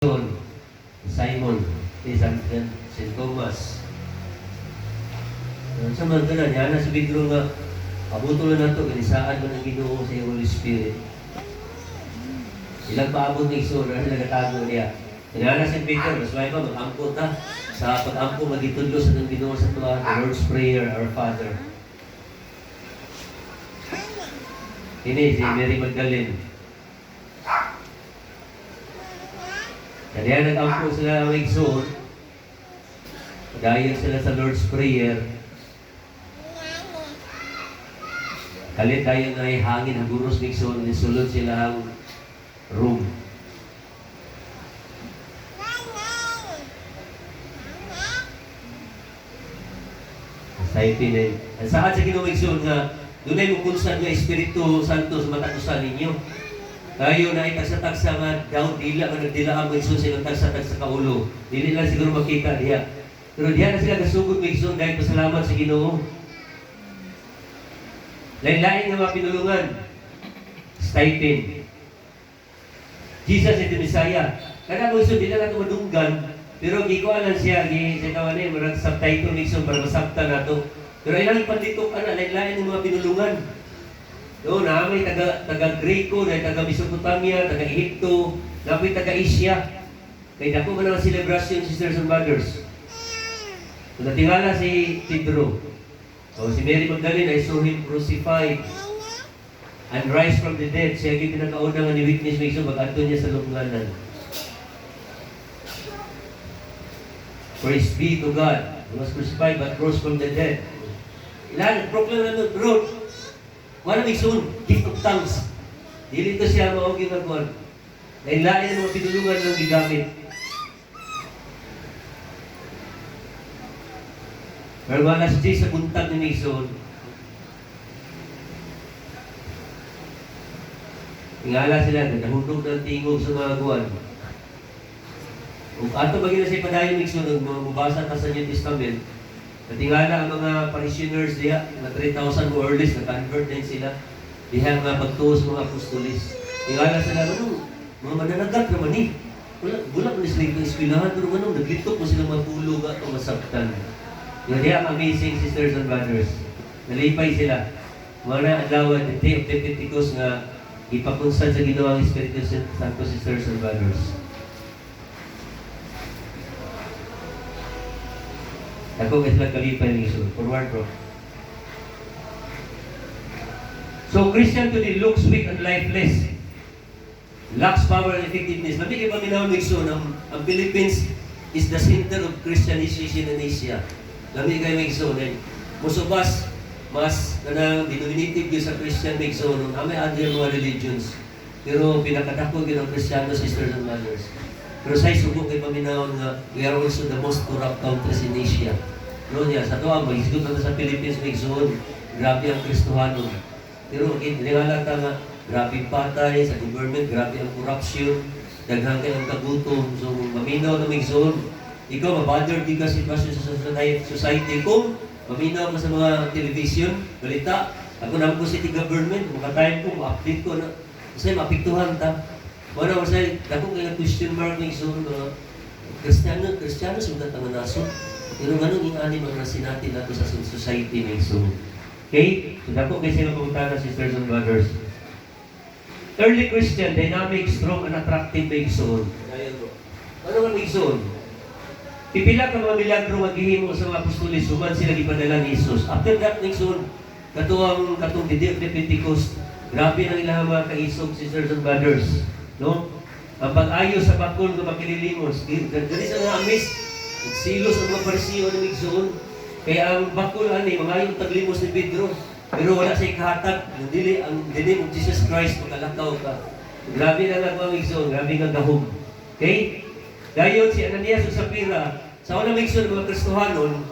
Simon, St. Thomas. Sa mga ganun, yan na sa Pedro nga, abutol na ito, ganisaan mo ng Ginoo sa Holy Spirit. Ilang paabot ng Iso, na nagatago niya. Kaya na si Peter, mas may pa, mag-ampo ta. Sa pag-ampo, magitudlo sa ng Ginoo sa tuwa, the Lord's Prayer, Our Father. Ini si Mary Magdalene. Kaya nag-ampo sila ng Igsoon, dayon sila sa Lord's Prayer. Kalit tayo na hangin, haguros ng Igsoon, nisulod sila ang room. Exciting eh. Saan sa Ginoong Igsoon nga, doon ay mukunsan nga Espiritu Santo sa matakusan ninyo. Tayo na itagsa-tagsa nga daw dila nga nagdila ang Igsoon silang tagsa-tagsa kaulo. Dili lang siguro makita diya. Pero diya na sila kasugod ng Igsoon dahil pasalamat sa Ginoo. Lain-lain nga mga pinulungan. Stipend. Jesus is the Messiah. Kada mo Igsoon, dila na ito madunggan. Pero gikuanan siya, sa tawa niya, marang subtitle ng Igsoon para masabta na ito. Pero ilang ipanditok na, lain-lain ng mga pinulungan. No, na may taga-Greco, na taga-Mesopotamia, taga-Egypto, na may taga-Asia. Kaya dako man ang celebration, sisters and brothers. So, natingala si Pedro. So, si Mary Magdalene, I saw him crucified and rise from the dead. Siya yung pinakauna nga ni witness may mag-ato niya sa lubnganan. Praise be to God. He was crucified but rose from the dead. Ilan, proclaim naman, bro. Wala may soon, gift of tongues. Dili ito siya maog yung nagwan. Lain-lain ang mga pinulungan ng gigamit. Pero wala si Jay sa buntag ni Mason. Tingala sila, nagahundog ng tingog sa mga guwan. Kung ato bagay na siya padayon Mason, nung mabasa ka sa New Testament, natingala ang mga parishioners diya, na 3,000 more or less, na-convert din sila. Diha nga pagtuo sa mga apostolis. Tingala sila, mga mananagat naman eh. Wala pa sila yung eskwelahan, pero naglitok mo sila matulog at masabtan. Yung diya, amazing sisters and brothers. Nalipay sila. Mga adlawan, the day of the Pentecost nga, ipakunsan sa ginawang Espiritu Santo, sisters and brothers. Ako guys lang kalipay ng Iso. Forward bro. So Christian today looks weak and lifeless. Lacks power and effectiveness. Labi kayo paminaw ng Iso ang Philippines is the center of Christianization in Asia. Labi kayo ng Iso. Musubas, mas denominative yun sa Christian ng Iso. Amay other mga religions. Pero pinakadako yun ang Christiano, sisters and brothers. Pero sa subok kayo paminaw nga we are also the most corrupt countries in Asia. No niya, sa tuwa, mag-isgot na sa Philippines, may zone, grabe ang Kristohano. Pero nilalata nga, grabe patay sa government, grabe ang corruption, daghang kayo ang kagutom. So, maminaw na may zone. Ikaw, mabother di ka sitwasyon sa society. Kung maminaw ka sa mga television, balita, ako naman ko city government, makatayin ko, ma-update ko na, kasi mapiktuhan ta. Wala ko sa'yo, dako kayo question mark ng zone, Kristiyano, sugat ang naso. Pero ganun ingani mga nasinati nato sa society ng zone. Okay? So dako kayo sila pumunta na sisters and brothers. Early Christian, dynamic, strong, and attractive ng zone. Ano nga ng zone? Pipila ka mga milagro maghihimo sa mga apostolis, suman sila ipadala ni Jesus. After that ng zone, katong Day of the Pentecost, grabe ang ilang mga kaisog, sisters and brothers. No? Ang pag-ayo sa bakol ng makililimos. Dali sa nga amis, nagsilos ang mga parisiyo ng Igsoon. Kaya ang bakol, mga taglimos ni Pedro. Pero wala siyang kahatag. Dili, ang dilim of Jesus Christ, makalakaw ka. Grabe na lang mga Igsoon, grabe nga gahom. Okay? Dayon si Ananias o Sapira, sa unang Igsoon, mga Kristohanon,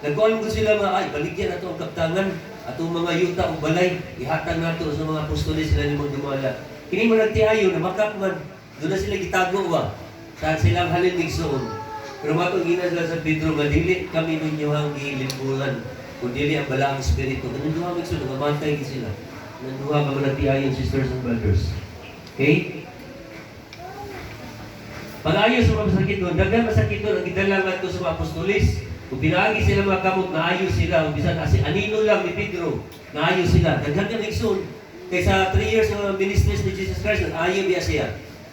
nagkuhan ko sila baligyan na ito ang kaptangan, atong mga yuta o balay, ihatag na ito sa mga apostolis sila ni Dumala. Kini mo nagtiayo na makapman, doon na sila gitago ba? Saan silang halin Igsoon. Pero matong gina sila sa Pedro, madili kami ninyo ang gilimbulan. Kung dili ang balaang espiritu. Ganun duha Igsoon, namatay sila. Nanduha ka mo nagtiayo, sisters and brothers. Okay? Pag-ayo sa mga masakit doon, daghan masakit doon, ang gidalangan ko sa mga apostolis. Kung pinaagi sila mga kamot, naayos sila. Kung bisan anino lang ni Pedro, naayos sila. Daghan ka nagsun. Kaysa 3 years ng ministries ni Jesus Christ, naayo biya siya.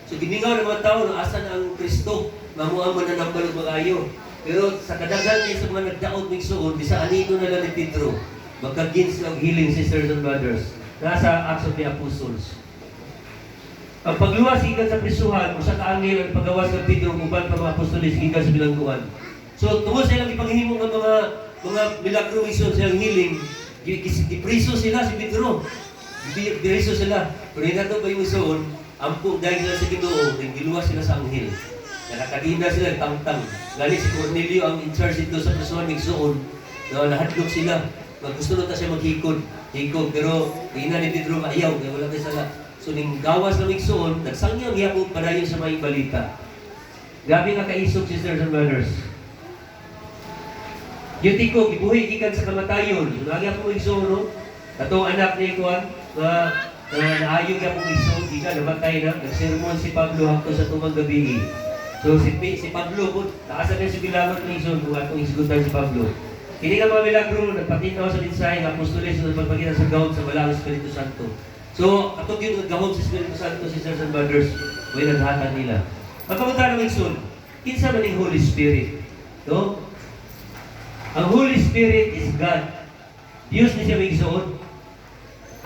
So, giningaw ng mga tao na asan ang Kristo, mamuang mananambal ng mag-ayo. Pero sa kadaghan niya sa mga nagdaot ng suon, bisa anino na lang ni Pedro, magkagins ng healing sisters and brothers. Nasa Acts of the Apostles. Ang pagluwas gikan sa prisuhan, usa ka anghel ang pagawas ng Pedro ug uban pa mga apostoles gikan sa bilangguan. So tungod sa ilang ipanghimo ng mga milagro ison silang healing, gipriso sila si Pedro. Gipriso sila. Pero nato pa yung ison, ampo dahil sila sa Ginoo, giluwas sila sa anghel. Nakakadina sila tangtang. Gani si Cornelio ang in charge dito sa prisuhan ng Ison. Na nahadlok sila. Gusto na ta siya maghikod. Hikod, pero ina ni Pedro ayaw, kaya wala tayo sala. So, ning gawas na migsoon, nagsangyaw gihapon padayon sa mga balita. Grabe nga kaisog, sisters and brothers. Yung tiko, gibuhi gikan sa kamatayon. So, nagya po migsoon, no? Katong anak ni Kuan, naayon niya po migsoon, gikan, namatay na. Nagsermon si Pablo hangtod sa tumang gabi. So, si Pablo po, taasan niya si Bilangon migsoon kung atong isgutan si Pablo. Kini nga mga milagro, nagpatinaw sa mensahe ng apostoles na nagpagpakita sa gahom sa Balang Espiritu Santo. So, atong yung gahom sa Espiritu Santo, sisters and brothers, may naghatag nila. Ang pamunta ng Igsoon, kinsa man yung Holy Spirit. No? Ang Holy Spirit is God. Diyos ni siya may Igsoon.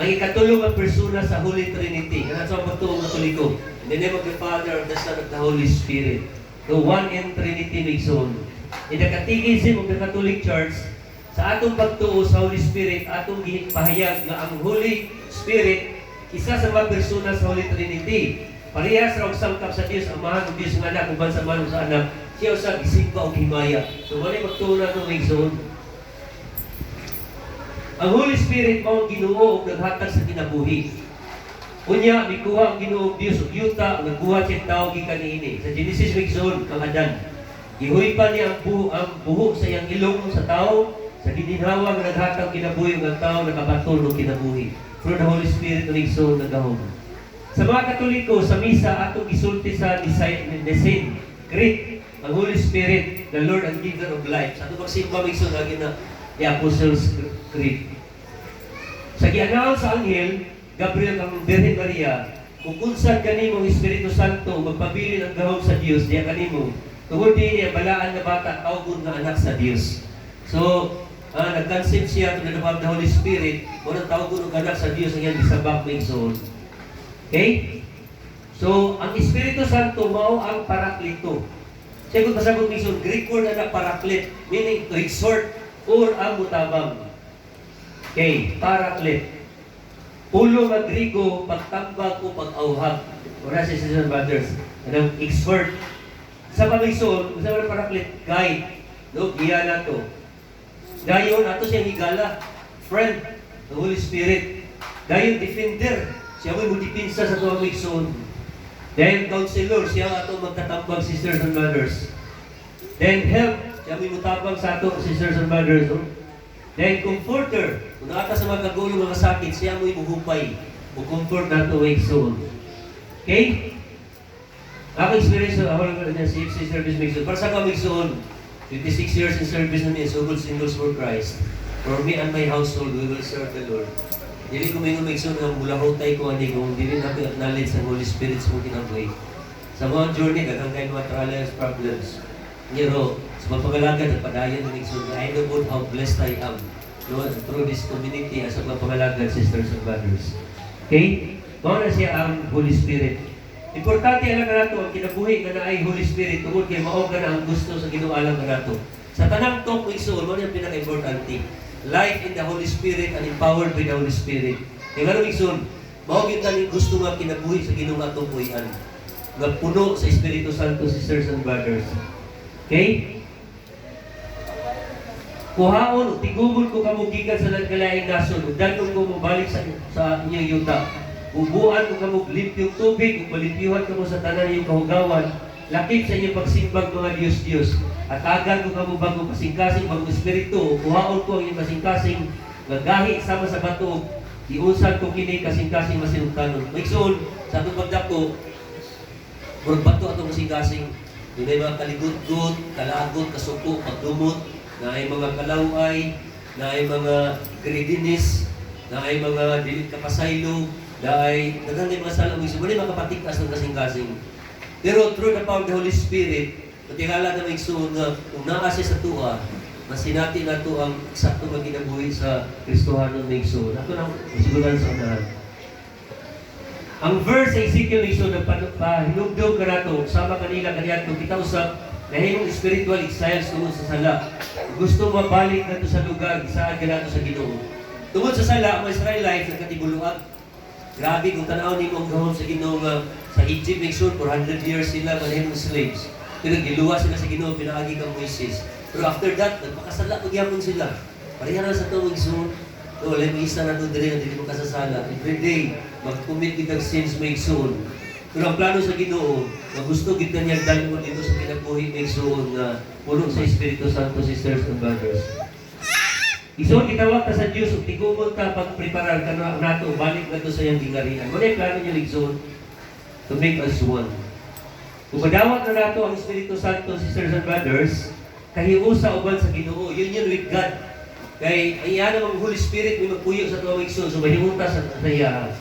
Ang ikatulong ang persona sa Holy Trinity. Yan ang sa pagtuong Katoliko. In the name of the Father, of the Son, of the Holy Spirit. The one in Trinity may Igsoon. In the Catechism of the Catholic Church, sa atong pagtuo sa Holy Spirit, atong gihipahayag na ang Holy Spirit, isa sa mga persona sa Holy Trinity. Parehas ra og sangkap sa Dios, Amahan ug Dios nga anak, ug bansa-man sa anak. Siya usa gisigba og himaya. So wala pagtuo na itong igsoon. Ang Holy Spirit mao ang Ginoo ug naghatag sa kinabuhi. Unya mikuha ang Ginoo Dios ug yuta nagbuhat siya tawo gikan niini. Sa Genesis igsoon ang Adan. Gihuipan niya ang buhok sa iyang ilong sa tao, sa gininhawa nga naghatag kinabuhi ng tao nakabaton og kinabuhi. Through the Holy Spirit ng igsoon nagahom. Sa mga Katoliko, sa misa atong gisulti sa Nicene Creed, ang Holy Spirit, the Lord and Giver of life. Sa atong pagsimba igsoon lagi na the Apostles' Creed. Sa gi-announce sa anghel Gabriel kang Birhen Maria, kung unsa kanimo ang Espiritu Santo magpabilin ang gahom sa Dios diya kanimo. Tungod din ang balaan na bata tawgon nga anak sa Dios. So, nag-conceive siya to the Father, the Holy Spirit, o nang tawgon ang anak sa Dios ang iyang gisabak ng soul. Okay? So, ang Espiritu Santo mao ang Paraklito. Siya kung pasabot ng Greek word na paraklit, meaning to exhort or ang mutabang. Okay, paraklit. Ulo nga Grigo, pagtambag o pag-auhag. Ora sa sisters and brothers. Anong exhort. Sa pamigsoon, sa mga paraklit, guide. No, giya na to. Dayon, ato siya higala. Friend, the Holy Spirit. Dayon, defender. Siya mo dipinsa sa tuwang migsoon. Then, counselor, siya ato magtatambag, sisters and brothers. Then, help. Siya mo mutabang sa ato, sisters and brothers. No? Then, comforter. Kung nakata sa mga kagulong mga sakit, siya mo imuhupay. O comfort na ito, migsoon. Okay? Ako experience sa awal ko na CFC service migsoon. Para sa kamigsoon, 26 years in service na niya, sugod singles for Christ. For me and my household, we will serve the Lord. Dili ko may migsoon nga mula hotay ko ani kung dili na ko acknowledge sa Holy Spirit sa mga kinabuhi. Sa mga journey, daghang kayo mga trials, problems. Pero, sa mga pangalagan at padayon ng migsoon, I know about how blessed I am. No, through this community as mga pangalagan, sisters and brothers. Okay? Mao na siya ang Holy Spirit. Importante alam na nato ang kinabuhi nga naay Holy Spirit tungod kay mao na ang gusto sa Ginoo alam na nato. Sa tanang talk with soul, mo ang pinaka-importante. Life in the Holy Spirit and empowered by the Holy Spirit. Kaya nga nung igsoon, mao gyud tani gusto nga kinabuhi sa Ginoo atong puy-an. Nga puno sa Espiritu Santo, sisters and brothers. Okay? Kuhaon, tigubon ko kamugikan sa nagkalaing nason, danon ko mabalik sa inyong yuta. Ubuan ko kamo limpyong tubig, ug malimpyuhan kamo sa tanan iyong kahugawan, lakip sa inyong pagsimbag mga Diyos-Diyos. At agan ko kamo bagong kasing-kasing, bagong espiritu, kuhaon ko ang iyong kasing-kasing, nagahi sama sa bato, iunsan ko kini kasing-kasing masinungkanon. Maigsoon, sa itong pagdako, Murag bato atong kasing-kasing. Doon ay mga kaligot-got, kalagot, kasuko, pagdumot, na ay mga kalaway, na ay mga greediness, na ay mga dilit kapasaylo, na ay naghanay mga salang isip. Wala mga kapatikas ng kasing-kasing. Pero through the power of the Holy Spirit, matingala na may igsoon nga kung naasi sa tuwa, mas sinati na to ang sakto nga kinabuhi sa Kristohanon may igsoon. Ako na masiguran sa unahan. Ang verse sa Ezekiel may igsoon, nagpahinugdog ka na to, sama kanila kaniya kung kita usap, nahimong spiritual exiles tungod sa sala. Gusto mabalik na to sa lugar, saan ka na to sa Ginoo. Tungod sa sala, ang Israelite nagkatibuluag. Grabe kung tanaw ni mong gahon sa Ginoo nga sa Egypt, make sure 400 years sila manahimong slaves. Pero giluwa sila sa Ginoo, pinaagi kang Moises. Pero after that, nagpakasala pagyapon sila. Pareha na sa tuwing soon. No, let me isa na doon din na hindi mo kasasala. Every day, mag-commit kitang sins may soon. Pero ang plano sa Ginoo, na gusto kita niya dahil mo dito sa kinabuhi may soon na puno sa Espiritu Santo, sisters and brothers. Isun, itawag ka sa Diyos, tigumon ka pag-preparar ka na nato, balik na to sa iyang gingarihan. Muna yung plano niya, Ligson, to make us one. Kung madawat na nato ang Espiritu Santo, sisters and brothers, kahiusa uban sa Ginoo, union with God. Kaya iyan ang Holy Spirit may magpuyo sa tuwang Igsoon, so mahimunta sa tayahan.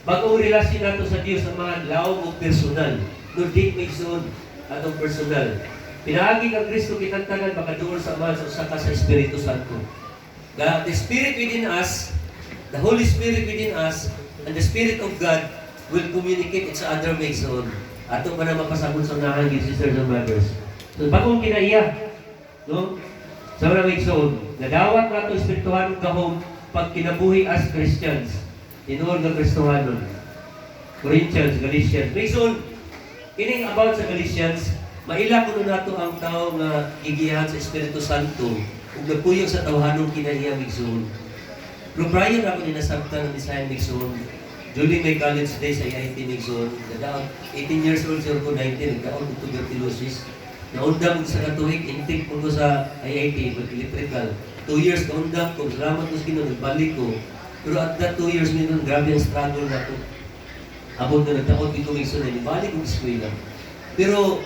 Bagong relasyon nato sa Diyos ang mga laong o personal. No deep Igsoon atong personal. Pinaagi ng Kristo kitantanan makaduol sa mga sa Espiritu Santo. The Spirit within us, the Holy Spirit within us, and the Spirit of God will communicate each other may Igsoon. Ato pa na mapasabot sa unahan, sisters and brothers. So, bagong kinaiya, no? Sa mga Igsoon, nadawat na ito espirituhan gahom pag kinabuhi as Christians. Tinuod ng Kristohanon. Corinthians, Galatians. Igsoon, ining about sa Galatians, maila ko na ito ang tao na gigiyahan sa Espiritu Santo ug nagpuyog sa tawhanong kinaiya Igsoon. Pero prior ako ninasabtan ng Isayan Igsoon, during my college days sa IIT Igsoon, 18 years old siya ko, 19, nagkaon ko tuberculosis. Naundang sa katuig, intake ko sa IIT, electrical. 2 years naundang ko, salamat ko sa Ginoo, nagbalik ko. Pero at that 2 years minun, grabe ang struggle na ko. Abot na nagtaon ko Igsoon, nabalik ko sa eskwela. Pero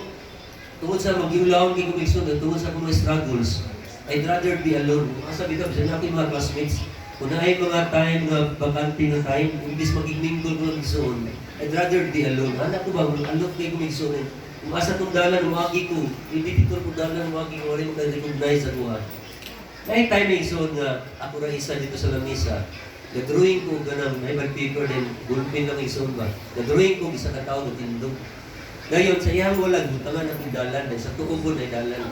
tungod sa mag-iulawang ko Igsoon, tungod sa mga struggles, I'd rather be alone. Asa bitaw, sa aking mga classmates, kung na ay mga time, mga bakante na time, imbis magigmingle ko ng Igsoon, I'd rather be alone. Anak ko ba, alok kayo ko Igsoon. Kung asa itong dalan, umagi ko, ibititor ko dalan, umagi ko, rin mag-recognize sa buhat. May time na Igsoon nga, ako na isa dito sa lamisa, na-drawing ko ganang, may mag-paper din, gulpin lang Igsoon ba, na-drawing ko, isa katao na tindog. Dayon, sa iyang walang, butangan ang dalan, sa tuubon ay dalan.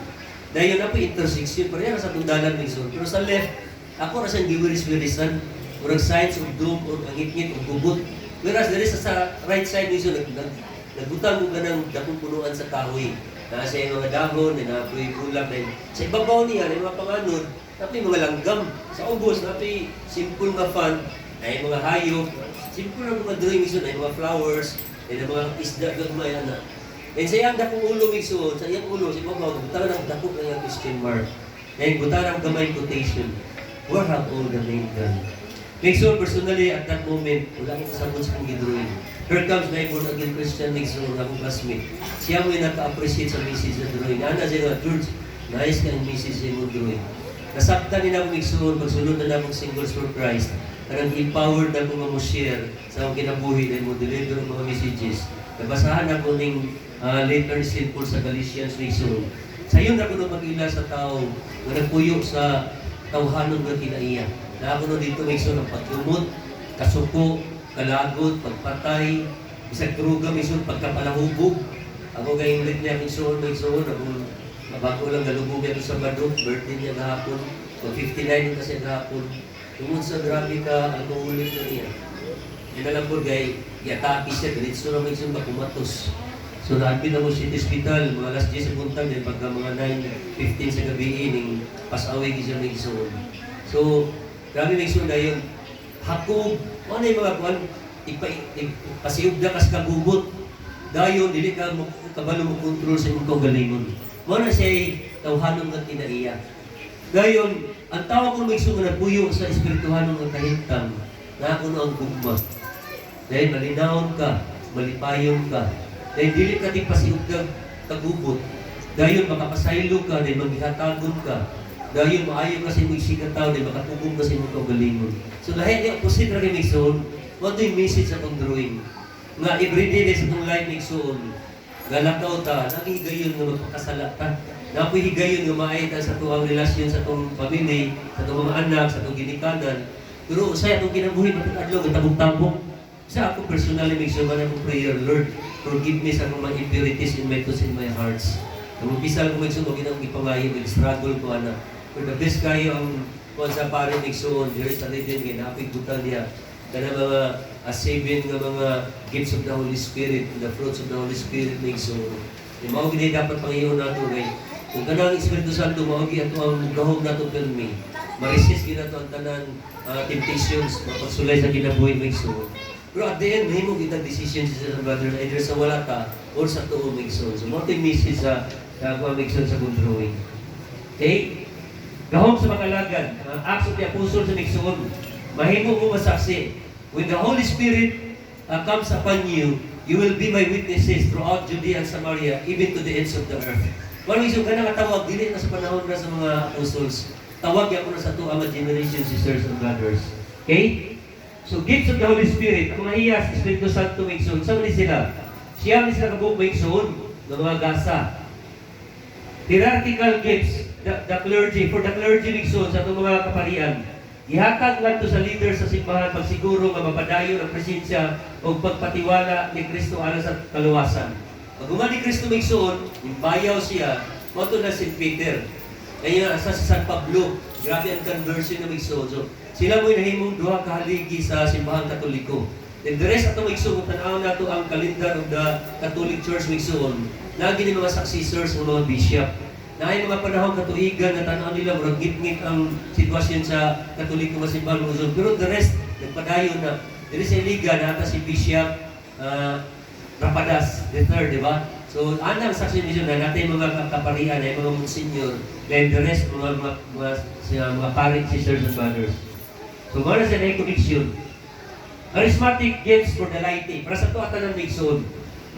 Dayon na po intersection, pareha sa itong dalan Igsoon. Pero sa left, ako na siyang giwiris-wirisan, murag signs of doom, o angit-ngit, o gubot. Whereas, there is sa right side Igsoon, nagbutang ko ganang dakong punuan sa kahoy. Nasa yung mga dahon, napoy ulap din. Sa ibabaw niya, may mga panganod, napoy mga langgam. Sa ubos, napoy simple nga fan, ay mga hayop. Simple na mga drawing Igsoon, ay mga flowers, ay mga isda, gagmay na. And sa iyang dakong ulo Igsoon, sa iyang ulo, sa ibabaw, butangan ang dakong ng question mark. And butangan ang gamay quotation. Where have all the men gone? Igsoon, personally, at that moment, wala akong kasabot sa kong gidrawing. Here comes my born again Christian Igsoon, akong classmate. Siya mo yung naka-appreciate sa message na drawing. Ana siya nga, George, nice ka ang message sa imong drawing. Nasabtan nila akong Igsoon, pagsulod na akong Singles for Christ. Karang empowered na akong share sa akong kinabuhi na mo deliver ang mga messages. Nabasahan ako ng later simple sa Galatians Igsoon. Sa yun ako na mag-ila sa tao na nagpuyo sa tawhanon ng kinaiya. Na ako na dito Igsoon ang pagdumot, kasuko, kalagot, pagpatay, isang druga Igsoon, pagkapalahubog. Ako kayong lit niya Igsoon, ako mabago lang nalubog niya sa Badok, birthday niya kahapon. So 59 kasi kahapon. Tungod sa grabe ka, alcoholic na niya. Yung alam ko gay, yataki siya, diretso na Igsoon makumatos. So naapin na mo siya sa hospital, mga alas 10 sa buntag, din pagka mga 9:15 sa gabi, ning pas-away siya ng Igsoon. So, grabe ng Igsoon na yun. Hakog, ano yung mga kuwan, pasiyog na kas kagubot. Dayon, dili ka mo, kabalo mo kontrol sa imong kaugalingon. Muna siya tawhanon ng kinaiya. Dayon, ang tawag ko Igsoon na nagpuyo sa espirituhanon ng kahintang, na ako na ang gugma. Dahil malinawon ka, malipayon ka, dahil dili ka di pasiugdag tagubot, dahil makapasaylo ka, dahil maghihatagon ka, dahil maayo ka sa imong sikataw, dahil makatugong ka sa imong kaugalingon. So lahat yung opposite ra kay Migsoon, what yung message sa itong drawing? Nga everyday dahil sa itong life Migsoon, galakaw ta, nakihigayon nga magpakasala ta. Napoy higayon nga maay ta sa tuwang relasyon sa itong pamilya, sa itong mga anak, sa itong ginikanan. Pero usay itong kinabuhi, matag-adlaw, tabong-tabong. Sa ako personally, Migsoon, man akong prayer, Lord, forgive me sa akong mga impurities in my thoughts and my hearts. Nang umpisa ko Migsoon, huwag ginang ipangayo, struggle ko, anak. Pero the best kayo ang kung sa pare Migsoon, there is a legend, ginapig butal niya. Kana mga saving nga mga gifts of the Holy Spirit, the fruits of the Holy Spirit Migsoon. Yung mga gini dapat pangiyon nato kay kung kanang Espiritu Santo maugi ato ang gahom nato permi. Ma-resist gid nato ang tanan temptations mapagsulay sa kinabuhi Migsoon. Pero at the end, mahimo kita decisions sa brothers either sa wala ka or sa tuo Migsoon. So mo message sa Migsoon sa drawing. Okay? Gahom sa mga lagad, Acts of the Apostles sa Migsoon. Mahimo mo masaksi. When the Holy Spirit comes upon you, you will be my witnesses throughout Judea and Samaria, even to the ends of the earth. Kung Migsoon ka na katawag, dili na sa panahon na sa mga apostles. Tawag ako na sa tuwa mga generation, sisters and brothers. Okay? So, gifts of the Holy Spirit, ang mga hiyas, Espiritu Santo Migsoon, saan ni sila? Siya ni sila kabuok Migsoon, ng mga gasa. Hierarchical gifts, the clergy, for the clergy Migsoon, sa itong mga kaparian. Ihatag lang ito sa leaders sa simbahan pagsiguro nga mapadayon ang presensya o pagpatiwala ni Kristo alang sa kaluwasan. Pag ni Kristo Migsoon, imbayaw siya, mato na si Peter. Kaya sa San Pablo, grabe ang conversion na Migsoon. So, sila mo'y nahimong duha kahaligi sa simbahan Katoliko. And the rest ato Migsoon, tanaw na ito ang kalendar of the Catholic Church Migsoon. Lagi ni mga successors ng mga bishop. Na ay mga panahon katuigan na tanaw nila, murag ngit-ngit ang sitwasyon sa Katoliko nga simbahan Migsoon. Pero the rest, nagpadayon na. Dili sa Iliga, nata si Bishop Rapadas, the third, di ba? So, anang saksi nito na natin mga kaparian, ay mga monsignor, then the rest, mga parents, sisters, and brothers. So, mga na siya connection. Charismatic gifts for the laity. Para sa tuwa ng Migsoon,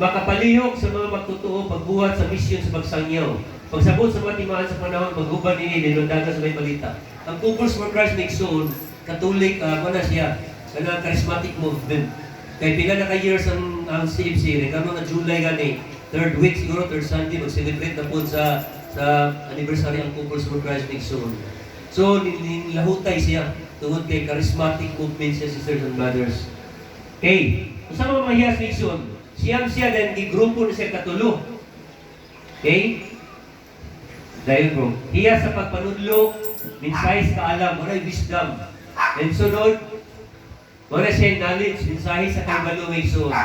makapalihog sa mga magtutuo, pagbuhat sa mission sa pagsangyaw. Pagsabot sa mga timaan sa panahon, paghuban nini, nilundagan sa may balita. Ang Couples for Christ Migsoon, Catholic, na siya, kanang charismatic movement. Kaya pila na ka-years ang CFC, nagkaroon na July gani, third week siguro, third Sunday, mag-celebrate na po sa anniversary ang Couples for Christ Migsoon. So, nilahutay siya tungod kay charismatic movement siya, sisters and brothers. Okay, usama mamahiyas Migsoon, siya dan igrupo na siya katulo. Okay? Dahil bro, hiya sa pagpanudlo, mensahe sa kaalam, maray wisdom. And sunod, wala siya knowledge, mensahe sa kaibalo Migsoon.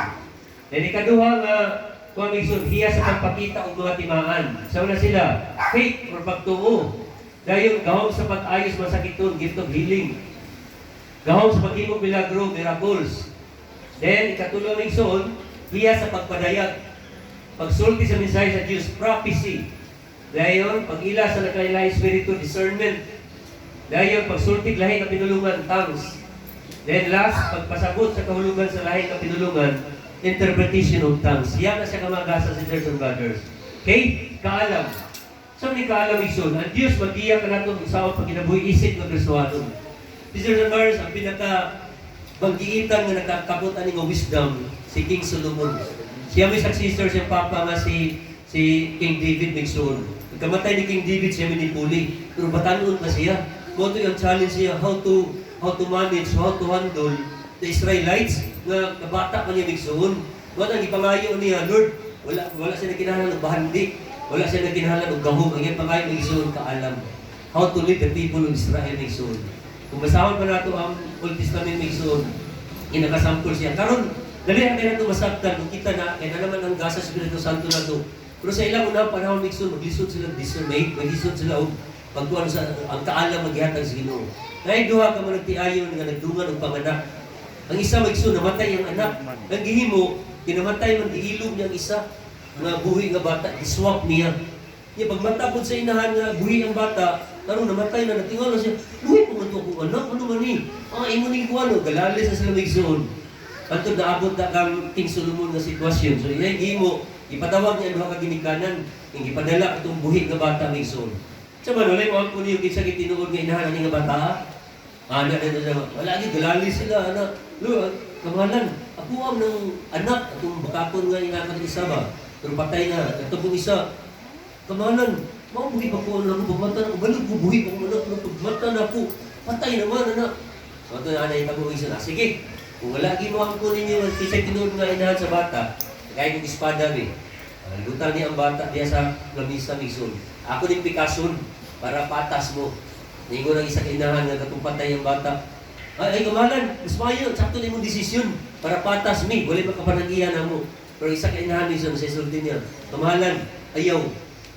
And ikaduha nga, kung Migsoon, hiya sa pagpakita o mga timaan. Sa una sila, faith or pagtungo. Dahil gahom sa pag-ayos masakiton, gift of healing. Gahom sa pag-imog milagro, miracles. Then, ikatulo Migsoon, hiya sa pagpadayag. Pagsulti sa mensahe sa Diyos, prophecy. Dahil, pag-ila sa nagkailahi spirito, discernment. Dahil, pagsulti lahi na pinulungan, tongues. Then last, pagpasabot sa kahulugan sa lahi na pinulungan, interpretation of tongues. Yan na siya kamagasa, sisters and brothers. Okay? Kaalam. Saan ni kaalam Migsoon? Ang Diyos mag-iya ka natin sa pag kinabuhi isip ng Kristohanon. Sisters and brothers, ang pinaka-banggiitan na nakakaputan ng wisdom, si King Solomon. Siya may successor siyang papa nga si King David Migsoon. Pagkamatay ni King David, siya minipuli. Pero batanon na siya. Kung ito yung challenge siya, how to manage, how to handle the Israelites nga kabata pa niya Migsoon. Wala ang ipangayo niya, Lord, wala siya nagkinahalan ng bahandi, wala siya nagkinahalan ng gahom, ang iyang pangayo Migsoon kaalam. How to lead the people of Israel Migsoon. Kung basahon pa nato ang Old Testament Migsoon, inakasampol siya. Karon, dali ang nato masabtan kung kita na, kaya na naman ang gasa sa Espiritu Santo na to. Pero sa ilang unang panahon Migsoon, maglisod sila discernate, maglisod sila pagkuhan sa ang kaalam maghihatag sa Ginoo. Dahil duha ka man nagtiayon nga nagdungan og panganak. Ang isa Migsoon namatay ang anak. Ang gihimo, kinamatay man giilog niya ang isa nga buhi nga bata, iswap niya. Niya pagmata pud sa inahan nga buhi ang bata, karon namatay na natingal na siya. Buhi po man to ko anak, ano man ni? Imo ni ko ano, galalis sa sila Migsoon. Antod naabot na kang King Solomon nga sitwasyon. So iyay gimo, ipadawag niya duha ka ginikanan, ing ipadala itong buhi nga bata ng Igsoon. Sa manulay mo ako niyo kinsa gitinuod nga inahan ani nga bata. Ana na siya, wala gi galali sila ana. Lo, kamalan, ako ang ng anak atong bakakon nga inakan isa ba. Pero patay na, katong isa. Kamalan, mao buhi pa ko na ko pagmata na ko balog ko buhi pa ko na pagmata na ko. Patay naman ana. So ito na anay tabo isa na. Sige. Kung wala gi mo ako ninyo kinsa tinuod nga inahan sa bata, kaya kong espada ni. Lutan niya ang bata diya sa lamisa Igsoon. Ako din pikason para patas mo. Ningo ng isa kainahan nga katong patay ang bata. Ay kamalan, mas mayo, sakto na mong desisyon para patas mi. Wala makapanagihan na mo. Pero isa kainahan ni sa sulti niya. Kamalan, ayaw.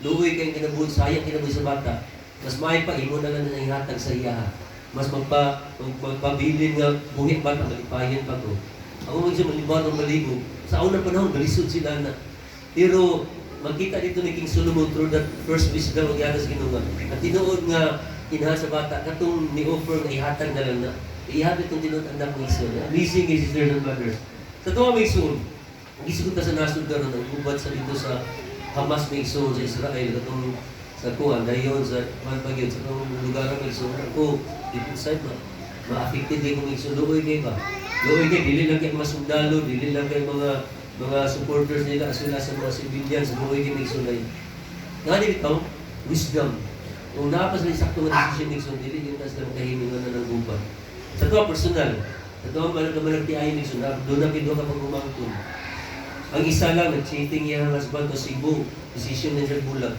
Luoy kayong kinabuhi, sayang kinabuhi sa bata. Mas mayo pa, imo na lang na ihatag sa iya. Mas magpabilin nga buhi bata, malipayan pa ko. Ako magsiya malibat ang maligo. Sa unang panahon, balisod sila na. Pero magkita dito ni King Solomon through that first wisdom ang yanas Ginoo. At tinuod nga inahan sa bata, katong ni-offer nga ihatag na lang na. Ihatag itong tinuod anak ng Igsoon. Amazing is sisters and brothers. Sa tuwa may Igsoon, ang isugot na sa nasod karon ang ubat sa dito sa Hamas may Igsoon sa Israel, katong sa kuwan, dayon sa Manpagyon, sa itong lugar ng Igsoon. Ako, dito side ba? Ma-affected din kung Igsoon. Luoy kayo ba? Luoy kayo, dili lang kayo mga sundalo, dili lang kayo mga supporters nila as well as sa mga civilians, luoy kayo Igsoon na yun. Nga dito, wisdom. Kung napas na isakto nga decision Igsoon, dili yung tas lang kahimingan na ng gubat. Sa tuwa personal, sa tuwa malagti ayon Igsoon, doon na pido ka pag umangkon. Ang isa lang, nag-cheating niya ang husband to Cebu, decision niya sa bulag.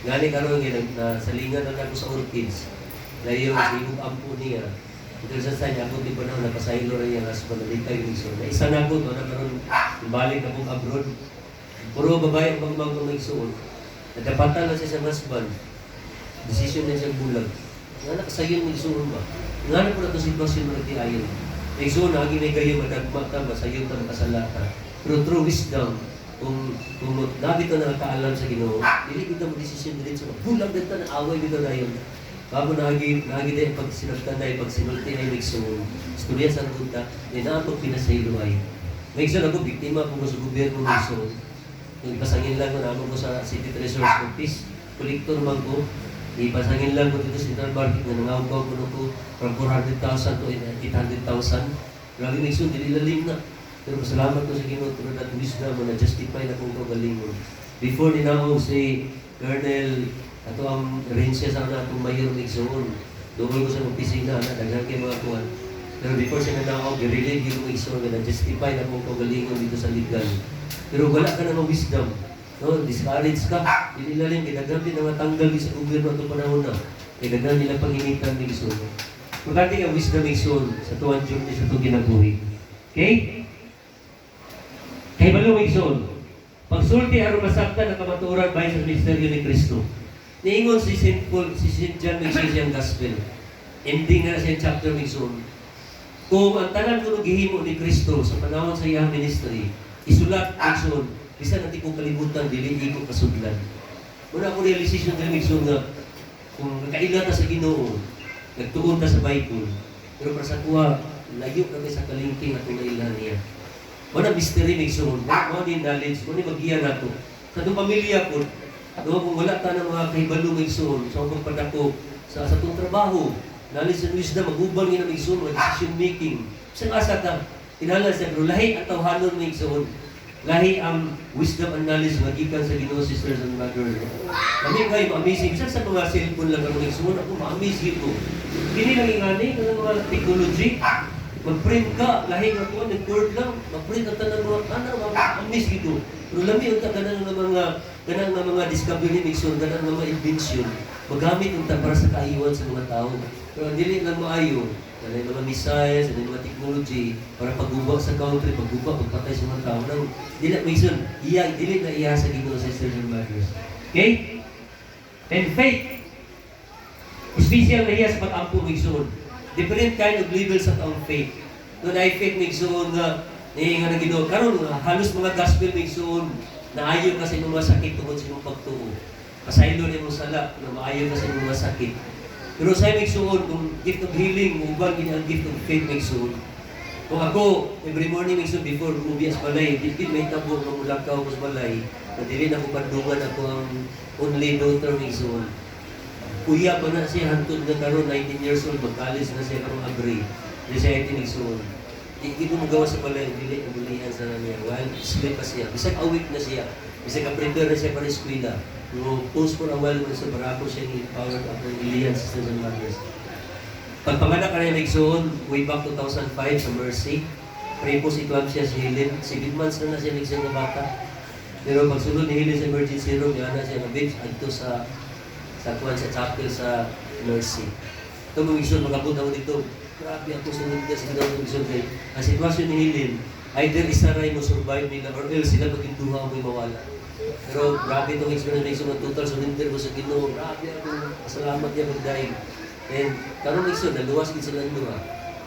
Ngani karon nga salingan na ako sa orchids. Dayon sigug ampo niya. Ito sa niya ako di pa na napasaylo ra yang husband na ditay Igsoon. Na isa na ko to na karon balik na ko abroad. Puro babae ang magmangkong Igsoon. Nadapatan na siya sa husband. Decision niya sa bulag. Nga nakasayon ng Igsoon ba? Nga na po na ito sitwasyon mo nagtiayon. Igsoon na, agi may gayo madagma ka, masayon ka, makasalata. Pero true wisdom, kung nabi ka nakakaalam sa Ginoo, dili kita mo desisyon dili sa bulag dito na away dito na yun. Bago nagi din pag sinagtan na pag sinulti ay Igsoon. Istorya sa ruta, din na ako pinasaylo ay. Igsoon ako biktima ko sa gobyerno ng Igsoon. Yung pasangin lang ko na ako sa City Treasure Office, kolektor man ko. Ipasangin lang ko dito sa Central Market na nangaw ko from 400,000 to 800,000. Grabe ng Igsoon, dililalim na. Pero salamat ko sa Ginoo tulad at wisdom mo na justify na kung kagalingon. Before dinao si Colonel ato ang rensya sa atong mayor ng Igsoon. Doon ko sa opisina na daghan kay mga kuwan. Pero before siya nanao, gi-relieve yung Igsoon na justify na kung kagalingon dito sa legal. Pero wala ka na ng wisdom. No, discourage ka. Dililalim, kidaghan din na matanggal sa gobyerno itong panahon na. Kidaghan nila panginitan ng Igsoon. Magkati ang wisdom ng Igsoon sa tuwan journey sa itong kinabuhi. Okay? Kay balong Igsoon, pagsulti aron masabtan ang kamatuoran bahin sa misteryo ni Kristo. Niingon si St. John Mixon siyang gospel. Ending na siyang chapter Igsoon. Kung ang tanan ko gihimo ni Kristo sa panahon sa iyang ministry, isulat Igsoon, bisan natin kong kalibutan, dili ko kasudlan. Muna ako realization ng Igsoon nga, kung nakaila ta sa Ginoo, nagtuon ta sa Bible, pero para sa kuha, layo kami sa kalingking at nailan niya. Wala mystery ng Igsoon, wala din knowledge, wala mag-iya na ito. Sa itong pamilya po, kung wala ta ng mga kahibalo ng Igsoon, sa akong padako, sa itong trabaho, knowledge and wisdom, mag-ubang yun ng Igsoon, mga decision making. Sa asa ka, tinala siya, pero lahi ang tawhanon ng Igsoon. Lahi ang wisdom and knowledge magikan sa Ginoo, sisters and brothers. Kami kayo ma-amazing. Isa sa mga cellphone lang ang Igsoon, ako ma-amazing ko. Kini lang ingani, ng mga technology, mag-print ka, lahi nga ko, nag-word lang, mag-print ang tanang mga, ma-amaze gitu. Pero lami yung ganang na mga discovery ng Igsoon, ganang na mga invention, magamit yung para sa kaiwan sa mga tao. Pero ang dili lang maayo, ganang mga missiles, ganang mga technology, para paggubak sa country, paggubak, pagpatay sa mga tao. Nang dili na Igsoon, dili na iya sa Ginoo, sisters and brothers. Okay? And faith, special na iya sa pag-ampo ng Igsoon. Different kind of levels of our faith. Doon ay faith ng Igsoon nga nga Ginoo. Karon halos mga gospel ng Igsoon na ayaw ka sa imong mga sakit tungod sa imong pagtuo. Pasaylo ni mong sala na maayaw ka sa imong mga sakit. Pero sa Igsoon, kung gift of healing, uban gini ang gift of faith ng Igsoon. Kung ako, every morning minsan before ubi as balay, dikit may tabo ng mulakaw ko sa balay, na dili na ko padungan ako ang only daughter minsan. Kuya pa na siya, hantod na karon 19 years old, mag-college na siya karong agree. Di siya minsan. Hindi ko magawa sa balay, dili na bulihan sa niya. While sleep pa siya. Bisag awake na siya. Bisag ka-prepare na siya para eskwela. No, post for a while mo sa barako siya ni-powered up ng Ilian Sisters and Mothers. Pagpanganak ka na nagsuon, way back 2005 sa Mercy, prepos eclampsia si Helen, 7 months na siya nagsuon na bata. Pero pagsunod ni Helen sa emergency room, yan na siya na-bitch adto sa chapel sa Mercy. Ito mga nagsuon, magabot ako dito. Grabe ako sunod ka sa gano'n nagsuon kay ang sitwasyon ni Helen, either isa rin mo survive nila or else sila maging-duha mo mawala. Pero grabe itong experience na nagsuon ng total surrender mo sa Ginoo. Grabe ako, pasalamat niya mag-dive. And karong nagsuon, naluwas din sila duha.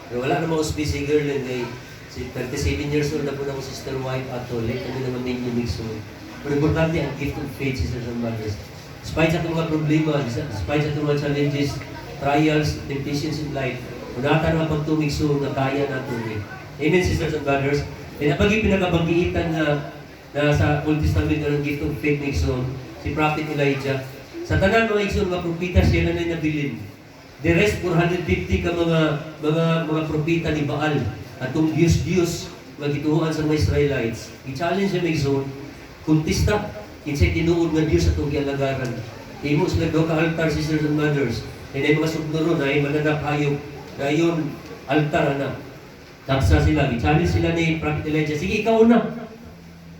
Pero wala namang auspicious girl lang kay si 37 years old na po na ko Sister White Atole, kami naman main yung nagsuon. Pero importante ang gift of faith, Sisters and Mothers. Despite sa itong mga problema, despite sa itong mga challenges, trials, temptations in life, unatan ang pagtumig so na kaya natin. Amen, Sisters and Brothers. And ang pag-ibig pinagabanggiitan na sa Old Testament ng gift of faith nagsuon, si Prophet Elijah. Sa tanan mga nagsuon, mga propita siya na nabilin. The rest, 450 ka mga propita ni Baal. Atong Diyos magituhuan sa mga Israelites. I-challenge siya may zone. Kuntista, kinsay tinuod nga Diyos atong gialagaran. Imo sila do ka altar, Sisters and Mothers. And ay mga sugduro na ay mananap hayop. Gayon, altar na. Tapsa sila, i-challenge sila ni Prophet Elijah. Sige, ikaw na.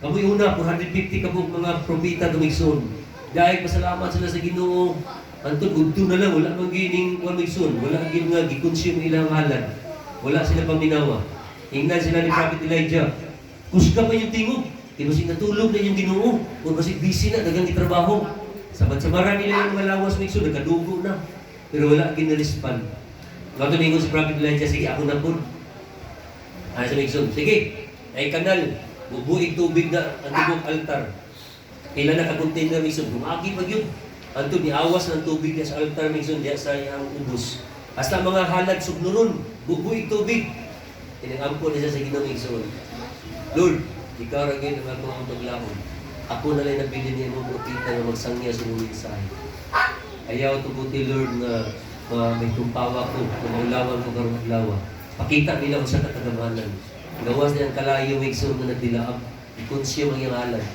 Kamoy una, 450 ka mga propita dumigson. Dahil pasalamat sila sa Ginoo. Antun, udto na lang, wala mang gining wamigson. Wala gin nga, gikonsume ilang halad. Wala sila paminawa. Ingnan sila ni Prophet Elijah. Kusga pa yung tingog. Di ba natulog na yung Ginoo? O kasi busy na, dagang itrabaho. Sabat-samaran nila yung malawas migson, nagkadugo na. Pero wala ginarispan. Ngayon ningon si Prophet Elijah, sige, ako na po. Ay sa migson, sige, ay kanal, bubuig tubig na ang tubog altar. Kailan naka-container migson, bumagi pag yun. Anto niawas ng tubig sa altar migson diya sa iyang ubos. Hasta mga halad sugnuron, bubuig tubig. Tinangampo na siya sa Ginoo migson. Lord, ikaw ra gyud ang akong paglahon. Ako na lang nabili niya mga propeta nga magsangya sa mga mensahe. Ayaw tubuti Lord na may tumpawa ko, kumulawan ko karong adlaw. Pakita nila ko sa katagamanan. Gawas niya ang kalayo migson na nagdilaab. I-consume ang iyang halad.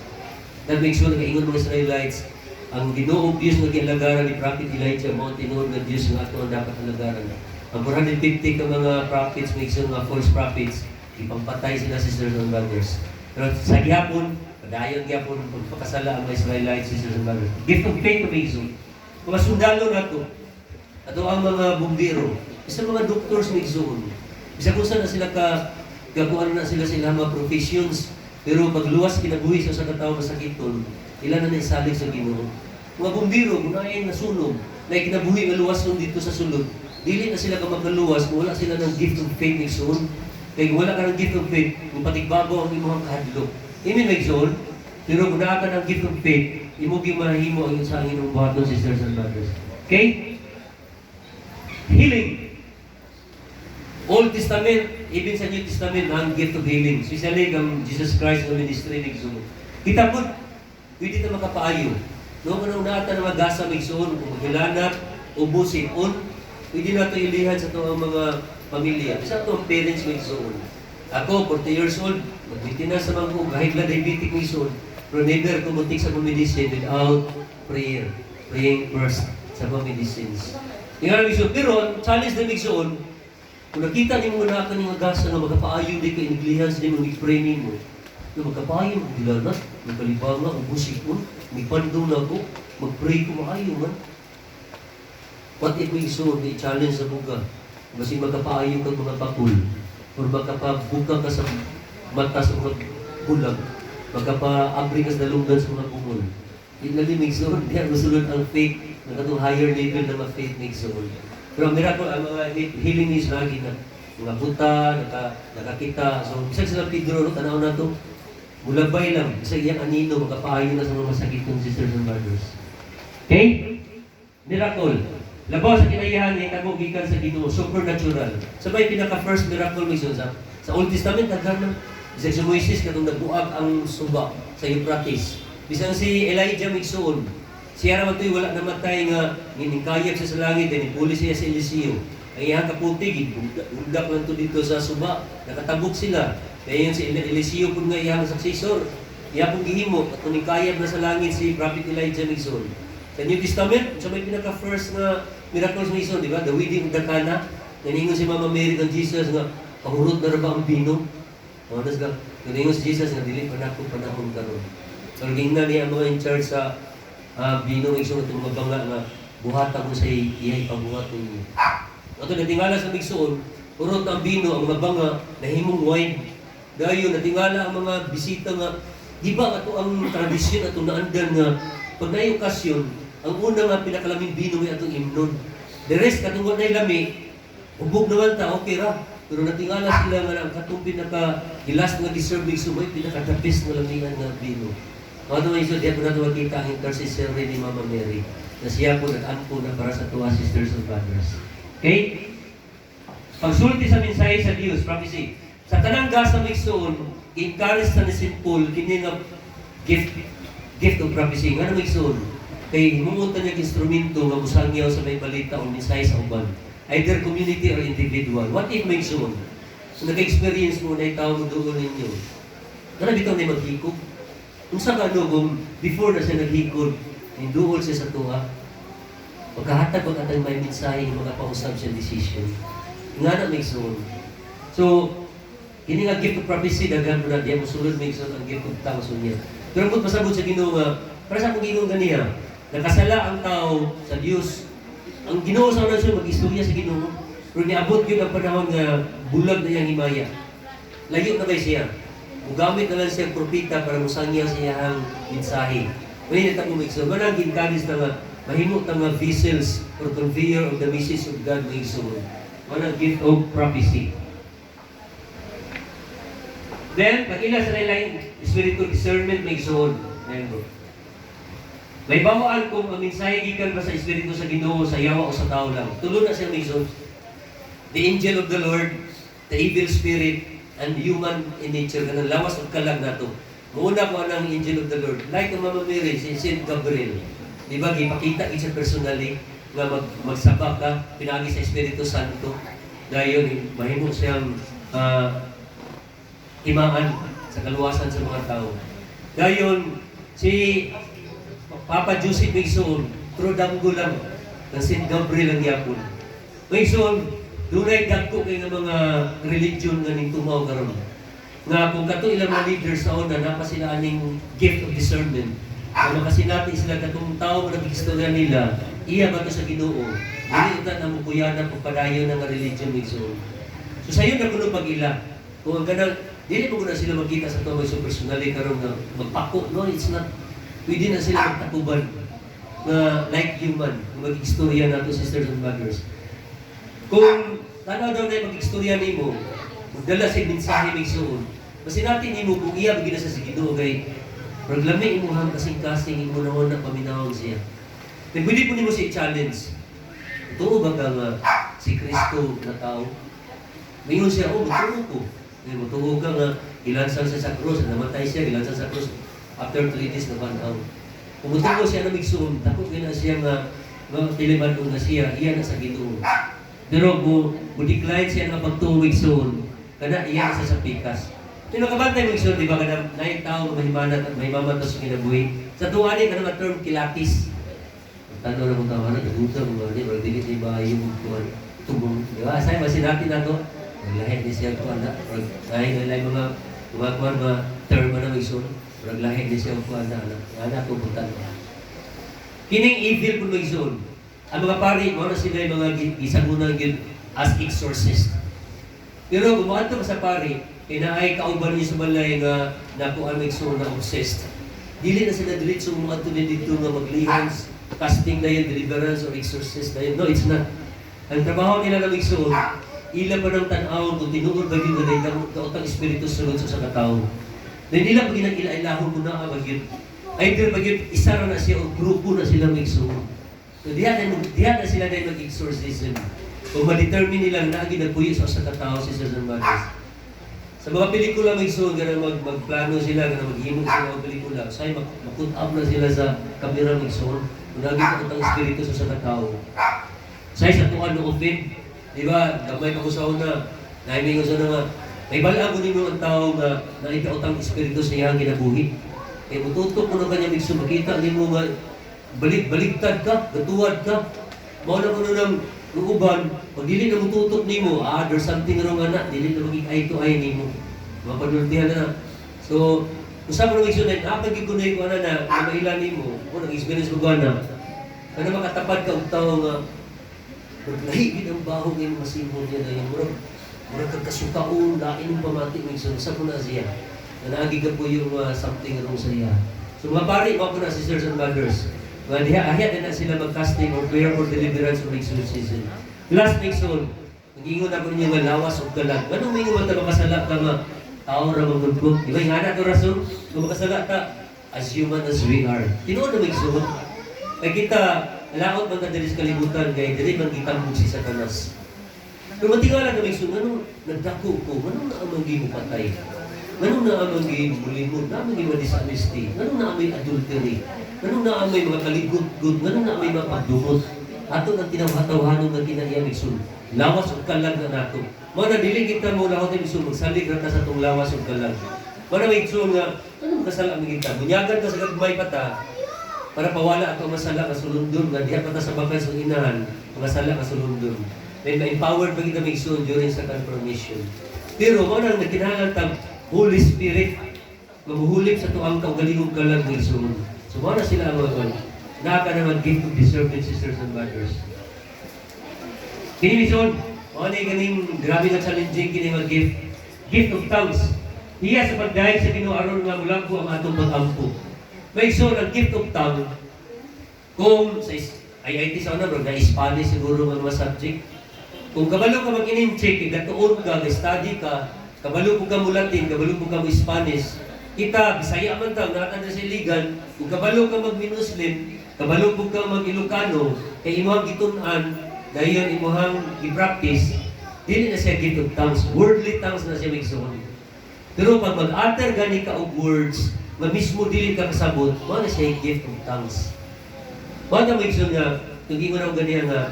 That makes sure na kaingon mga Israelites, ang Ginoong Diyos nga gialagaran ni Prophet Elijah, mga tinuod na Diyos nga ato ang dapat alagaran. Ang 450 ka mga prophets, migson mga false prophets, ipampatay sila, Sisters and Brothers. Pero sa gihapon, padayon gihapon, pagpakasala ang mga Israelites, Sisters and Brothers. Gift of faith to migson. Mga sundalo na to, ato ang mga bumbiro, isa mga doctors migson. Bisa kung saan na sila gagawa na sila mga professions, pero pagluwas kinabuhi sa katao masakiton, ilan na naisalig sa Ginoo. Mga bumbiro, gunayan na sunog, na kinabuhi nga luwas dito sa sulod. Dili na sila ka magkaluwas, wala sila ng gift of faith migson. Kaya wala ka ng gift of faith, kung patigbago ang imong kahadlok. Amen migson. Pero guna ka ng gift of faith, imo gimahimo ang sa inyong buhaton, Sisters and Brothers. Okay? Healing. Old Testament, even sa New Testament, ang gift of healing. Especially ang Jesus Christ na ministry migson. Kita po, pwede na makapaayo. No, kung naata na magasa migson, kung maghilanat, ubusin, pwede na ito ilihan sa ito ang mga pamilya. Isa ito ang parents migson. Ako, 40 years old, magbitina sa mga high blood diabetic migson, pero never kumutik sa mga medicine without prayer. Praying first sa mga medicines. Yung nga migson, pero challenge na migson, kung nakita niyo muna ka ng gasa na magkapaayo di ka iniglihan sa mga mag-pray mo, na magkapayo, magdilanat, magkalibanga, ubusik mo, may pandong na ako, mag-pray ko maayo man. What if may iso, may challenge sa buga? Kasi magkapayo ka mga pakul, or magkapabuka ka sa mata sa mga bulag, magkapa-abri ka sa dalunggan sa mga bungol. Inalimig so, di ang masulod ang faith, na katong higher level na ma-faith make so. Pero ang miracle, ang mga healing is lagi na mga buta, nakakita. So, isang sila Pedro, tanaw na ito, mulabay lang, isa iyang anino, magkapaayo na sa mga masakit ng Sisters and Brothers. Okay? Miracle. Labaw sa kinayahan ni nagugikan sa Ginoo, supernatural. Sabay pinaka-first miracle mission sa Sa Old Testament, naghanan. Bisag si Moises, katong nagbuag ang suba sa Euphrates. Bisang si Elijah Migsoon, siya naman ito'y wala namatay nga giningkayag siya sa langit, then ipuli siya sa Eliseo. Ang iyang kaputig, bundak lang ito dito sa suba, nakatabok sila. Kaya yun si Eliseo po nga iyang successor, iya pong gihimo, at ningkayag na sa langit si Prophet Elijah Migsoon. Sa New Testament, sa may pinaka-first na miracles ng Migsoon, di ba? The wedding of the Cana, naningon si Mama Mary ng Jesus nga, pahurot na ba ang bino? Manas ka, naningon si Jesus nga, dili pa na ako panahon karon. So, gingnan niya ang mga in charge sa bino ng Migsoon, itong mga banga nga, buhatan mo sa iyay pagbuhat ninyo. At natingala sa Migsoon, urot ang bino, ang mga banga, nahimong wine. Dayon, natingala ang mga bisita nga, di ba ito ang tradisyon at naandan nga, pag na okasyon, ang una nga pinakalaming bino ay itong imnon. The rest, katungkol na ilami, ubog naman ta, okay ra. Pero natingala sila nga ang katong pinaka-gilas nga deserve Migsoon, ay pinaka-tapis na lamingan nga bino. Mga ito Migsoon, diyan po natin makita ang intercessor ni Mama Mary, na siya po nag-ampo na para sa tuwa sisters and brothers. Okay? Pagsulti sa mensahe sa Diyos, prophecy. Sa tanang gasa Migsoon, encourage sa ni St. Paul, kini nga gift of prophecy. Nga na Migsoon, kay himungutan niya instrumento nga musangyaw sa may balita o mensahe sa uban. Either community or individual. What if Migsoon? So, nag-experience mo na itaw mo doon ninyo. Nga bitaw na maghikog. Kung sa kung before na siya naghikog, hinduol siya sa tuwa, pagkahatag ko katang may mensahe ng mga pausap siya decision. Nga na Migsoon. So, hindi nga gift of prophecy, daghan mo na, diyan mo sulod Migsoon ang gift of tawson niya. Pero kung pasabot sa Ginoo nga, para sa akong Ginoo ganiya, nakasala ang tao sa Diyos. Ang Ginoo sa unang siya, mag-istorya sa Ginoo. Pero niabot yun ang panahon nga bulag na iyang himaya. Layo na kay siya. Mugamit na lang siya propita para musangyaw siya ang mensahe. Ngayon ito mo Migsoon. Manang ginkanis na nga, mahimot na nga vessels or conveyor of the message of God Migsoon. Manang gift of prophecy. Then, pag-ila sa nila spiritual discernment Migsoon. Ayan bro. May bawaan kung ang mensahe gikan ba sa Espiritu sa Ginoo, sa yawa o sa tao lang. Tulo na siya Migsoon. The angel of the Lord, the evil spirit, and human in nature. Ganang lawas o kalag na ito. Muna ko ang angel of the Lord. Like ang Mama Mary, si Saint Gabriel. Di ba, ipakita siya personally nga magsabak ka, pinagi sa Espiritu Santo. Dahil mahimo siyang himaan sa kaluwasan sa mga tao. Dahil si Papa Joseph Migsoon, trudanggo lang ng Saint Gabriel ang yapon. Migsoon, dunay dagko kay nga mga religion nga ning tumaw karon. Nga kung kato ilang mga leaders sa una, napa sila aning gift of discernment. Kung makasinati sila katong tao nga nag-istorya nila, iya ba ito sa Ginoo? Dili ito na mukuyana kung padayon ng religion Migsoon. So sayo na kuno pag-ila. Kung ang ganang, dili mo na sila magkita sa ito Migsoon personally karon nga magpako. No, it's not. Pwede na sila magtakuban na like human, mag-istorya na ito, sisters and brothers. Kung tanaw daw na mag-istorya ni mo, magdala sa mensahe Migsoon, masinati ni mo kung iya magiging sa Ginoo kay programe mo hang kasing-kasing mo na paminawag siya. Then pwede po ni mo siya challenge. Totoo ba ka nga si Kristo na tao? Ngayon siya, totoo ko. Totoo ka nga, ilansang siya sa krus, namatay siya, ilansang sa krus. After 3 days na banaw. Kung totoo siya na Migsoon, takot na siya nga tiliban na siya, iya na sa Ginoo. Pero kung decline siya nga pagtuong Migsoon, kada iya na sa pikas. Sino kabantay Migsoon, di ba? Kada naik tao, mahimanat at mahimamatos sa kinabuhi. Sa tuwani, kada nga term kilatis. Tano na kung tawanan, nagutang mga ni, pero dilit ni ba yung tubong. Di ba? Asay, masinati na to. Maglahi ni siya ko, anak. Dahil nalay mga kumakuan, mga term na Migsoon. Raglahi ni siya ko anak. Anak ko puntan mo. Kining evil po Migsoon. Ang mga pari, mga sila yung mga gisagunang as exorcist. Pero kung makanta ka sa pari, kinaay kauban niya sa balay nga nakuha Migsoon na obsessed. Dili na sila diretso mga ito dito nga maglihans, casting na yun, deliverance or exorcist na yun. No, it's not. Ang trabaho nila na Migsoon, ila pa ng tanawon kung tinuod ba yun na daotang espiritu sunod sa katao. Then nila pag ila-ilahon mo na ang bagyo. Either bagyo, isa na siya o grupo na sila Migsoon. So diyan na sila na mag-exorcism. Kung ma-determine nila na ginagpuyo sa katao, sisters and mothers. Sa mga pelikula may igsoon, ganun magplano sila, ganun maghimo sila ng pelikula. Say makut up na sila sa kamera may igsoon. Kung naging ang espiritu sa katao. Say sa tuan no offend, di ba? Gamay pa ko sa una. Naiming ko sa nga, may balaan ko ninyo ang tao nga naitaot ang espiritu sa iyang kinabuhi. Eh, mututok mo na kanya igsoon, makita ni mo nga baligtad ka, gatuwad ka. Mao na ko nang uban, pag dili na mututok nimo, there's something wrong anak, dili na maging eye to eye nimo. Mapanultihan na. So, usap mo ng igsoon, nakapag-igunay ko na mailan nimo, kung nag-experience mo na, ano makatapat ka ang tao nga, naghihigit ang baho ngayon masimon niya na yung murag kagkasukaon, lain ng pamati mo igsoon, usap mo na siya. Nanagi ka po yung something wrong sa iya. So mga pari, mga po na sisters and brothers, well, ahiyat na sila mag-casting or prayer for deliverance or exorcism. Last next one, nag-ingon ako ninyo nga lawas o galag. Anong may nga makasala ka nga tao ra magundgog? Di ba yung anak ko rason? Kung makasala ka, as human as we are. Tinuod na may igsoon. Kaya kita, laot man ka dali sa kalibutan, kaya dali man kitambog si Satanas. Pero matingala na may igsoon, anong nagdako ko? Anong naamang mo patay? Anong naamang mulimod? Anong naamang dishonesty? Anong naamang adultery? Ganun na may mga kaligod-good, ganun na may mga pagdumot. Ato ang tinawhatawahanon ng kinahiyang igsoon. Lawas o kalag na nato. Mga nadilig kita mo lahat ng igsoon, magsalig na sa itong lawas o kalag. Mga may igsoon nga, anong kasala ang kita? Bunyagan ka sa gagmay pata, para pawala ato masala ka sulundon, nga diha pata sa bakal sa inahan, masala ka sulundon. Then ma-empowered pa kita may igsoon during sa confirmation. Pero mga nang nagkinahalan tang Holy Spirit, mamuhulip sa tuang kaugalingong kalag ng igsoon. So, mga na sila ang mga naka naman gift of discernment, sisters and brothers. Kini mission, mga na ganing grabe na challenging kini mga gift. Gift of tongues. Iya sa pagdahig sa Ginoo nga mulampo ang atong pag-ampo. May so ang gift of tongue, kung sa IIT sa una, bro, na Spanish siguro mga subject. Kung kabalo ka mag-in-check, gatuon ka, study ka, kabalo po ka mo Latin, kabalo po ka mo Spanish, kita, Bisaya man tao, natan na siligan, kung kabalo ka mag-Muslim, kabalo po ka mag-Ilocano, kay imuhang gitunan, dayon imuhang i-practice, dili na siya gift of tongues, worldly tongues na siya magsuon. Pero pag mag-utter gani ka og words, mismo dili ka kasabot, mo na siya gift of tongues. Wala magsuon nga, kung mo na ganiya nga,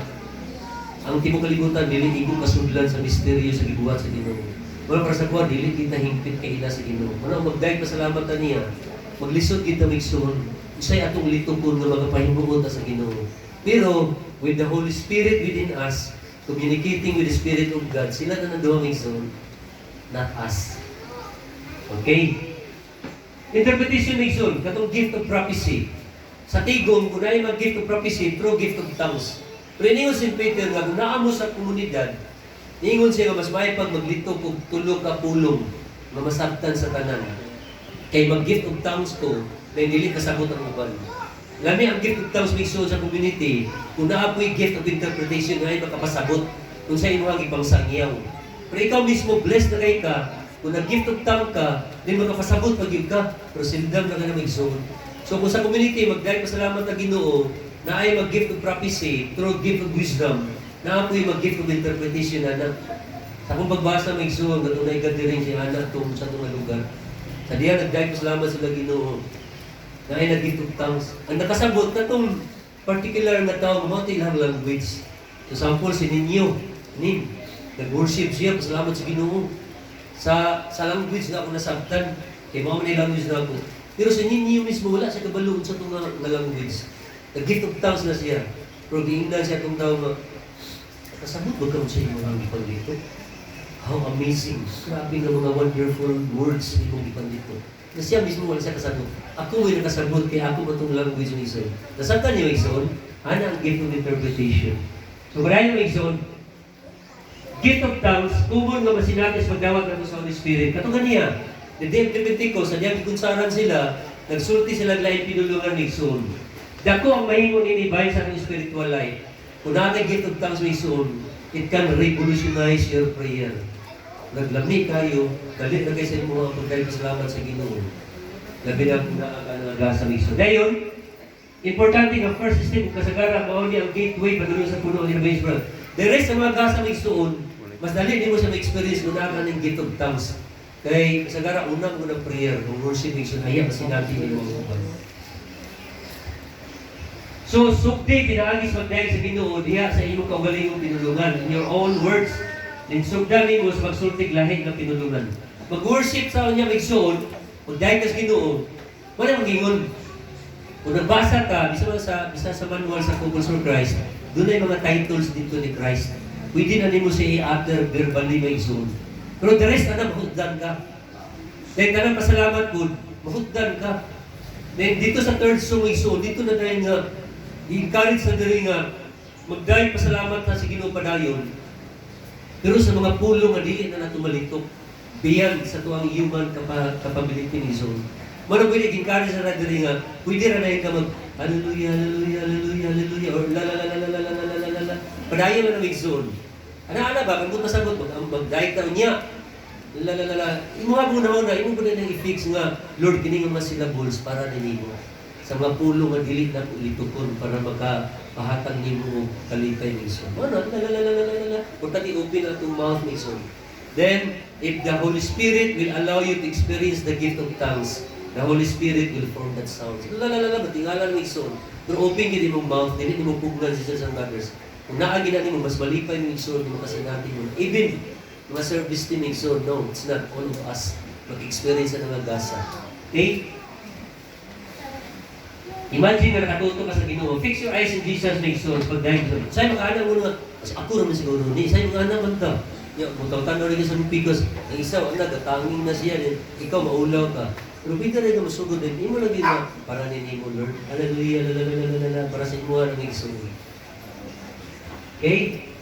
ang tibok kalibutan, dili igo kasudlan sa misteryo sa gibuhat sa Ginoo. Wala para sa kuha, dili kita hingpit kay ila sa Ginoo. Ano, magdahig pasalamat na niya. Maglisod kita migsoon. Usay atong litupon nga magapahimuot sa Ginoo. Pero, with the Holy Spirit within us, communicating with the Spirit of God, sila na nanduha migsoon, not us. Okay? Interpretation migsoon, katong gift of prophecy. Sa tigong, kung na mag-gift of prophecy, through gift of tongues. Pero iniyon si Peter nga, kung naamo sa komunidad, niingon siya nga mas may pag maglito kog tulog ka pulong nga masabtan sa tanan. Kay mag-gift of tongues ko, kay dili kasabot ang uban. Lami ang gift of tongues migsoon sa community, kung naapoy gift of interpretation nga ay makapasabot kung sa imuhang ibang sangyaw. Pero ikaw mismo blessed na kay ka, kung nag-gift of tongue ka, di makapasabot pag-give ka, pero sildam na ka na migsoon. So kung sa community, magdahil pasalamat na Ginoo, na ay mag-gift of prophecy, through gift of wisdom, na apoy mag-gift of interpretation na sa akong pagbasa may igsoon, natunay ka din siya anak itong sa itong lugar. Sa diyan, nagdahil pasalamat sila Ginoo, na ay nag-gift of tongues. Ang nakasabot na itong particular na tao, mga ilang language. So, sample, si Ninyo, nag-worship siya, pasalamat sa Ginoo. Sa language na ako nasabtan, kay mga manay language na ako. Pero sa Ninyo mismo, wala siya kabaloon sa itong language. Nag-gift of tongues na siya. Pero giingnan siya itong tao na, kasabot ba ka mo sa inyong mga ipan dito? How amazing! Grabe na mga wonderful words ni kong ipan dito. Na siya mismo wala siya kasabot. Ako may nakasabot, kaya ako matong language ng Ison. Nasabtan niyo Ison? Ano ang gift of interpretation? So, marami ng Ison, gift of tongues, kumon nga masinatis magdawag na sa Holy Spirit. Katong niya, the day of the Pentecost, sa diyang ikunsaran sila, nagsulti sila laing pinulungan ng Ison. Dako ang mahingon ini bahay sa ating spiritual life. Kung natin gift of tongues may soon, it can revolutionize your prayer. Naglami kayo, dali na kayo sa inyo mga pagkaypasalamat sa Ginoo. Labi na kung nakakanaga sa miso. Dayon, importante nga first step kung kasagara, mauni ang gateway padulo sa puno ni Rabbi Israel. The rest ng mga gasa may suon, mas dali din mo siya ma-experience kung nakaka ng gift of tongues. Kay kasagara unang prayer, kung worship igsoon haya kasi natin yung mga uban. So, sugdi, pinaagis magdahil sa Ginoo diha sa imong kaugalingong pinulungan. In your own words, din sugdan nimo sa magsultig lahi nga pinulungan. Mag-worship sa unya igsoon, magdahil ka sa Ginoo, wala magingon. Kung nagbasa ka, bisa sa manual sa Couples for Christ, doon ay mga titles dito ni Christ. Pwede na nimo siya i-utter verbally igsoon. Pero the rest, mahutdan ka. Dahil ka ng pasalamat po, mahutdan ka. Then dito sa third song igsoon, dito na dahil nga, i-encourage na dahil nga, magdahil pasalamat na si Ginoo padayon. Pero sa mga pulong nga dili na natumalitok, beyond sa tuwang human capability ni Zone. Mano pwede i-encourage na dahil nga, pwede na dahil ka mag, hallelujah, hallelujah, hallelujah, hallelujah, or la la la la la la la la la la la. Padayon na ng Zone. Ana ba, kung masagot mo, magdahil ka niya, la la la la. Imo nga muna, imo ko na i-fix nga, Lord, kini nga mga syllables para nimo. Sa mga pulong nga dili na ulitukon para makapahatag nimo og kalipay ni Ison. Ano? La. Importante open na itong mouth ni Ison. Then, if the Holy Spirit will allow you to experience the gift of tongues, the Holy Spirit will form that sound. La, matingalan ni Ison. Pero open gid imong mouth, dili nimo pugnan si sisters and brothers. Kung naagi na nimo, mas malipay ni Ison, makasinati mo. Even, mga service team ni Ison, no, it's not all of us mag-experience na nga gasa. Okay? Imagine na nakatuto ka sa Ginoo. Fix your eyes in Jesus next soul. Pagdahil ko. Sa'yo mga anak mo nga, ako naman siguro ni. Sa'yo mga anak man ta. Mutang tanong rin ka sa pigos. Ang isa, anak, katanging na siya. Ikaw, maulaw ka. Pero pita rin ka masugod din. Imo lagi na, para ni mo, Lord. Hallelujah, lalalala, para sa imo ang igsoon. Okay?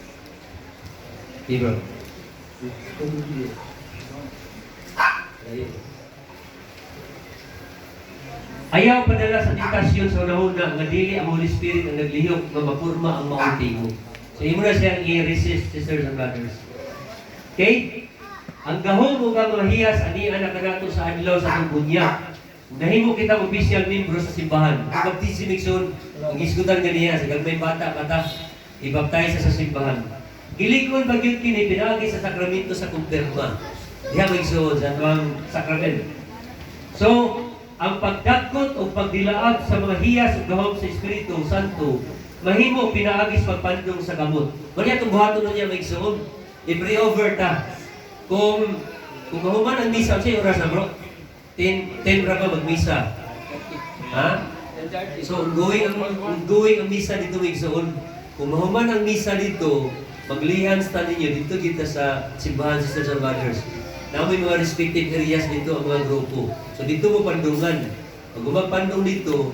Okay, bro. Ayun. Ayaw padala sa tentasyon sa unahuna nga dili ang Holy Spirit ang naglihok nga mapurma ang maong tingog. So imo na siyang i-resist, sisters and brothers. Okay? Ang gahom o ka mga hiyas ani anak kanato sa adlaw sa bunya. Nahimo kita official membro sa simbahan. Ang baptism igsoon, ang isgutan kaniya sa gagmay bata ibaptize sa simbahan. Gilikon bagyod kini pinaagi sa sakramento sa kumpirma. Diha igsoon sa tuwang sakramento. So, ang pagdakot o pagdilaag sa mga hiyas o gahom sa Espiritu Santo, mahimo pinaagis pagpandong sa gamot. Kanya itong buhaton na niya may igsoon, i-pray over ta. Kung mahuman ang misa, siya oras na bro? 10 ra ba magmisa? Ha? So, ongoing ang misa dito may igsoon. Kung mahuman ang misa dito, maglihans ta ninyo dito kita sa simbahan, sisters and brothers. Na may mga respective areas dito ang mga grupo. So dito mo pandungan. Pag umagpandong dito,